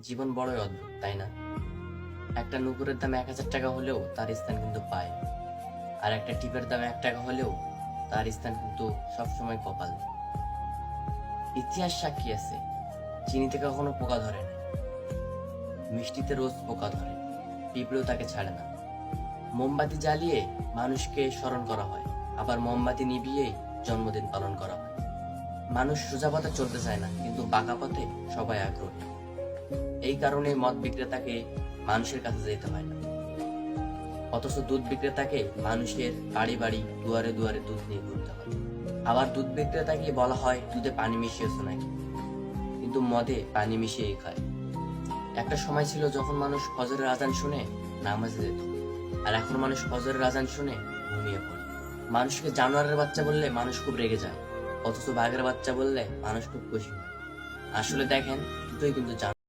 জীবন বড়ই অদ্ভুত, তাই না? একটা নুপুরের দাম 1,000 টাকা হলেও তার স্থান কিন্তু পায়, আর একটা টিপের দাম 1 টাকা হলেও তার স্থান কিন্তু সবসময় কপাল। ইতিহাস সাক্ষী আছে, চিনিতে কখনো পোকা ধরে না, মিষ্টিতে রোজ পোকা ধরে, পিঁপড়েও তাকে ছাড়ে না। মোমবাতি জ্বালিয়ে মানুষকে স্মরণ করা হয়, আবার মোমবাতি নিভিয়েই জন্মদিন পালন করা হয়। মানুষ সোজা পথে চলতে চায় না, কিন্তু বাঁকা পথে সবাই আগ্রহী। এই কারণে মদ বিক্রেতাকে মানুষের কাছে যেতে হয় না, অথচ দুধ বিক্রেতাকে মানুষের বাড়ি বাড়ি দুয়ারে দুয়ারে দুধ নিয়ে ঘুরতে হয়। আবার দুধ বিক্রেতাকে বলা হয় দুধে পানি মিশিয়েছো নাকি, কিন্তু মদে পানি মিশিয়েই খায়। একটা সময় ছিল যখন মানুষ ফজরের আজান শুনে নামাজে যেত, আর এখন মানুষ ফজরের আজান শুনে ঘুমিয়ে পড়ে। মানুষকে জানোয়ারের বাচ্চা বললে মানুষ খুব রেগে যায়, অথচ বাঘের বাচ্চা বললে মানুষ খুব খুশি হয়। আসলে দেখেন, দুটোই কিন্তু